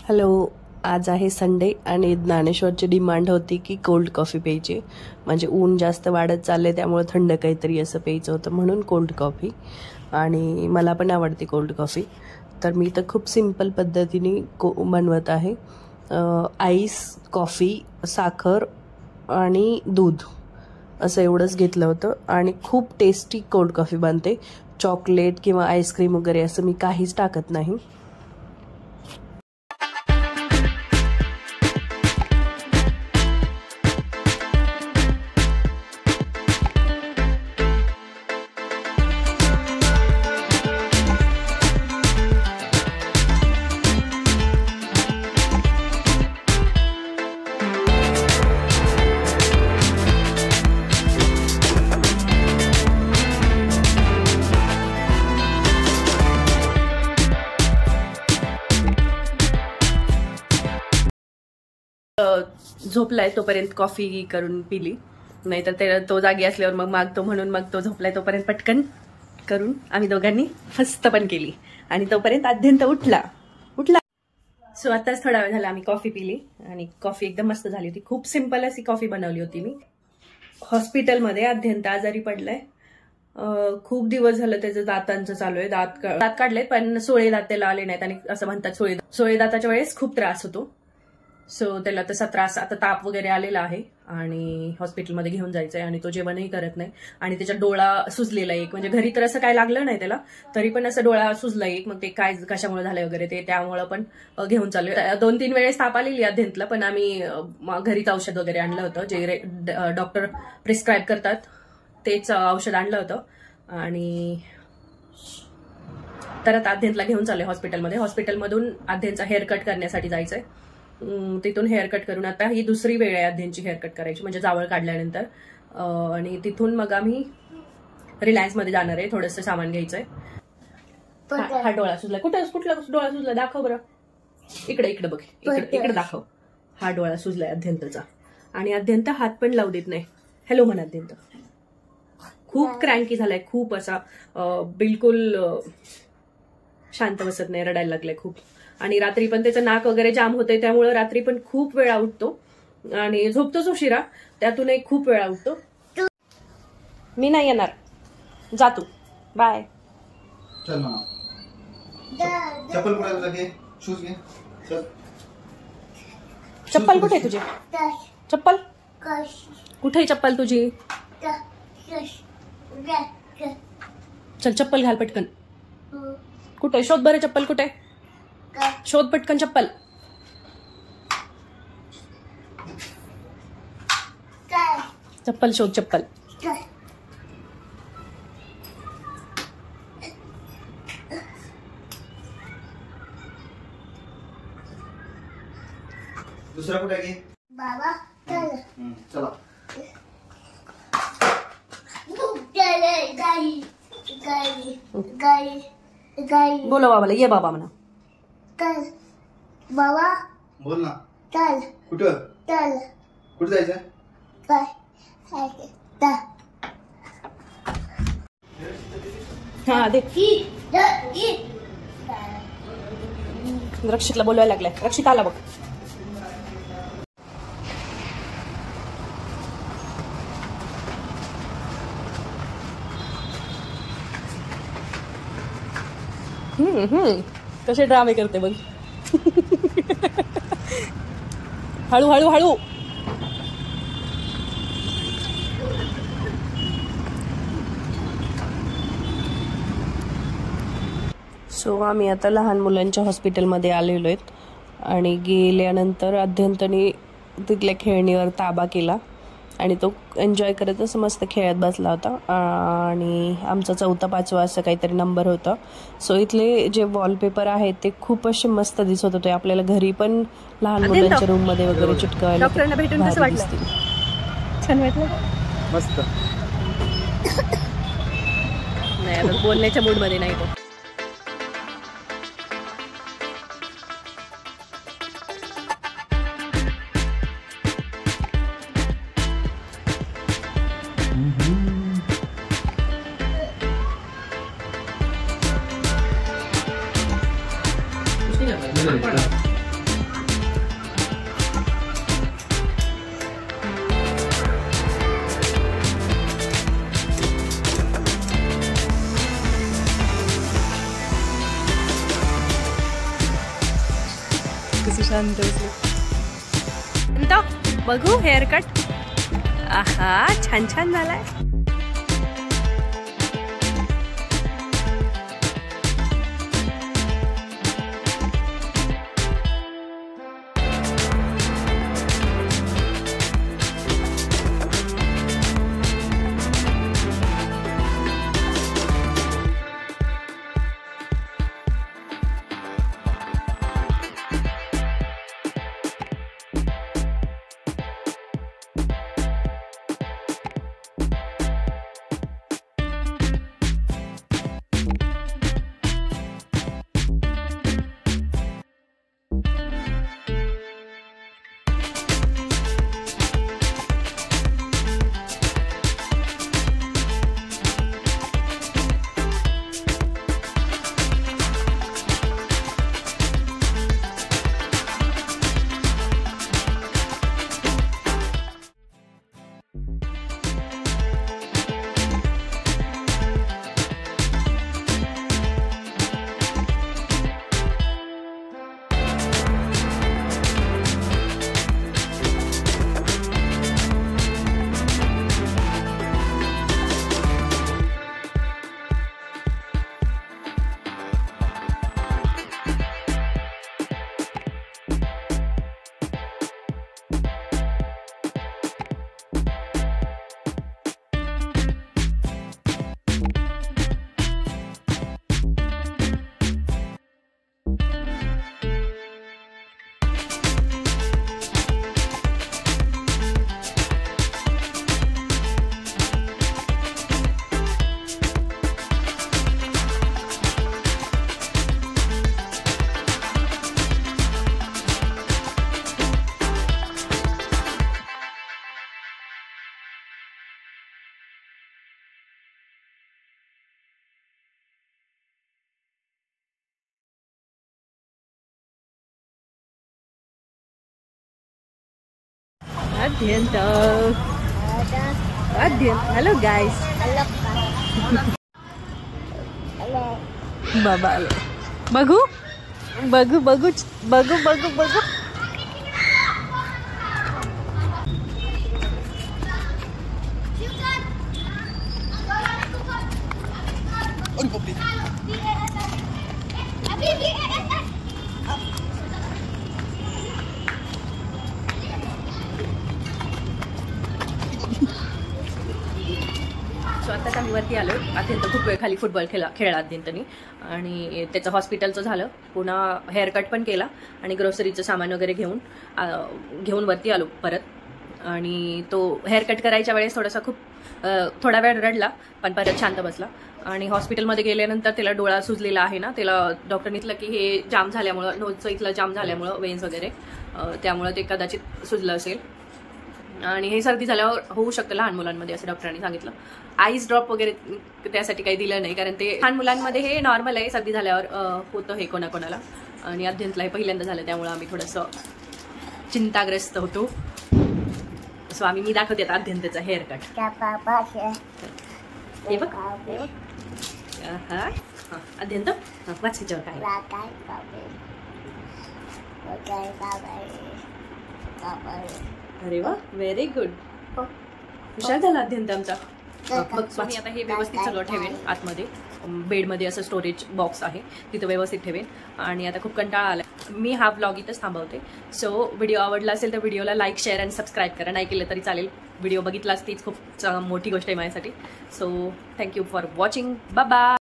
Hello, आज आहे Sunday आणि ज्ञानेश्वरची डिमांड होती की कोल्ड कॉफी प्यायची. म्हणजे ऊन जास्त वाढत चालले त्यामुळे थंड काहीतरी असं प्यायचं होतं म्हणून कोल्ड कॉफी. आणि मला पण आवडते कोल्ड कॉफी. तर मी तर खूप सिंपल पद्धतीने बनवत आहे. आईस, कॉफी, साखर आणि दूध असं एवढंच घेतलं होतं आणि खूप टेस्टी कोल्ड कॉफी बनते. चॉकलेट किंवा आईस्क्रीम वगैरे असं मी काहीच टाकत नाही. झोपलाय तोपर्यंत कॉफी करून पिली, नाहीतर तो जागी असल्यावर मग मागतो म्हणून मग तो झोपलाय तोपर्यंत पटकन करून आम्ही दोघांनी फस्त पण केली आणि तोपर्यंत अध्यंत उठला. सो आताच थोडा वेळ झाला आम्ही कॉफी पिली आणि कॉफी एकदम मस्त झाली होती. खूप सिंपल अशी कॉफी बनवली होती मी. हॉस्पिटलमध्ये अध्यंत आजारी पडलाय. खूप दिवस झालं त्याचं दातांचं चालू आहे. दात काढले पण सोळे दात त्याला आले नाहीत आणि असं म्हणतात सोळे दाताच्या वेळेस खूप त्रास होतो. सो त्याला तसा त्रास, आता ताप वगैरे आलेला आहे आणि हॉस्पिटलमध्ये घेऊन जायचंय आणि तो जेवणही करत नाही आणि त्याचा डोळा सुजलेला एक, म्हणजे घरी तर असं काय लागलं नाही त्याला, तरी पण असं डोळा सुजला एक. मग ते काय कशामुळे झालंय वगैरे ते त्यामुळं पण घेऊन चाललोय. 2-3 वेळेस ताप आलेली अध्यंतला, पण आम्ही घरीच औषध वगैरे आणलं होतं जे डॉक्टर प्रिस्क्राईब करतात तेच औषध आणलं होतं आणि तरच अध्यंतला घेऊन चाललोय हॉस्पिटलमध्ये. हॉस्पिटलमधून अध्यंतचा हेअरकट करण्यासाठी जायचंय. तिथून हेअरकट करून आता ही दुसरी वेळ आहे अध्यंतची हेअरकट करायची, म्हणजे जावळ काढल्यानंतर. आणि तिथून मग आम्ही रिलायन्समध्ये जाणार आहे, थोडंसं सामान घ्यायचंय. हा डोळा सुजला. कुठला डोळा सुजला दाखव बरं. इकडे बघ, इकडे दाखव. हा डोळा सुजलाय अध्यंतचा आणि अध्यंत हात पण लावू देत नाही. हॅलो म्हण अध्यंत. खूप क्रँकी झालाय, खूप असा बिलकुल शांत बसत नाही, रडायला लागलाय खूप. आणि रात्री पण त्याचं नाक वगैरे जाम होतंय त्यामुळे रात्री पण खूप वेळा उठतो आणि झोपतोच उशिरा, त्यातूनही खूप वेळा उठतो. मी नाही येणार, जा तू, बाय. चप्पल कुठे, शूज घे. चप्पल कुठे तुझी? चप्पल कुठे? चप्पल तुझी? चल चप्पल घाल पटकन. कुठे? शोध बरं चप्पल कुठे, शोध पटकन चप्पल. चप्पल शोध, चप्पल. दुसरा कुठे घे बाबा. चला बोलो बाबाला, ये बाबा म्हणा. चल बाबा, बोल ना. चल. कुठं? चल. कुठं जायचं? हा दे. रक्षितला बोलवायला लागलाय. रक्षित आला बघ. कसे ड्रामे करते बघ. हळू हळू हळू. सो आम्ही आता लहान मुलांच्या हॉस्पिटलमध्ये आलेलो आहेत आणि गेल्यानंतर अध्यंतने तिथल्या खेळणीवर ताबा केला आणि तो एन्जॉय करत असं मस्त खेळत बसला होता. आणि आमचा 4-5 असं काहीतरी नंबर होता. सो इथले जे वॉलपेपर आहेत ते खूप असे मस्त दिसत होते. आपल्याला घरी पण लहान मुलांच्या रूम मध्ये वगैरे चिटकावायला डॉक्टरांना भेटून कसं वाटलं? छान वाटलं, मस्त. नाही आता बोलण्याच्या मूड मध्ये नाही तो. कशी शांत बसली. बघू हेअर कट. आहा छान छान झालाय. अध्यंत. हॅलो गाईस. बाबा बघू बघू बघू बघू बघू बघू. सो आत्ताच आम्ही वरती आलो. अत्यंत खूप वेळ खाली फुटबॉल खेळला अत्यंतनी आणि त्याचं हॉस्पिटलचं झालं. पुन्हा हेअरकट पण केला आणि ग्रोसरीचं सामान वगैरे घेऊन वरती आलो परत. आणि तो हेअरकट करायच्या वेळेस थोडा वेळ रडला पण परत शांत बसला. आणि हॉस्पिटलमध्ये गेल्यानंतर त्याला डोळा सुजलेला आहे ना, त्याला डॉक्टरने म्हटलं की हे जाम झाल्यामुळं, नोजचं इथलं जाम झाल्यामुळं वेन्स वगैरे, त्यामुळं ते कदाचित सुजलं असेल. आणि हे सर्दी झाल्यावर होऊ शकतं लहान मुलांमध्ये असं डॉक्टरांनी सांगितलं. आईस ड्रॉप वगैरे त्यासाठी काही दिलं नाही कारण ते लहान मुलांमध्ये हे नॉर्मल आहे. सर्दी झाल्यावर होतं हे कोणाकोणाला. आणि अध्यंतला हे पहिल्यांदा झालं त्यामुळं आम्ही थोडंसं चिंताग्रस्त होतो. सो मी दाखवते आता अध्यंतचा हेअरकट. हे बघ अध्यंत वाच ह्याच्यावर काय. अरे वा व्हेरी गुड. हुशार झाला अध्यंत आमचा. मी आता हे व्यवस्थित सगळं ठेवेन आतमध्ये. बेडमध्ये असं स्टोरेज बॉक्स आहे तिथं व्यवस्थित ठेवेन. आणि आता खूप कंटाळा आला. मी हा ब्लॉग इथंच थांबवते. सो व्हिडिओ आवडला असेल तर व्हिडिओला लाईक शेअर आणि सबस्क्राईब करा. नाही केलं तरी चालेल. व्हिडिओ बघितलाच तीच खूप मोठी गोष्ट आहे माझ्यासाठी. So thank you for watching. Bye bye.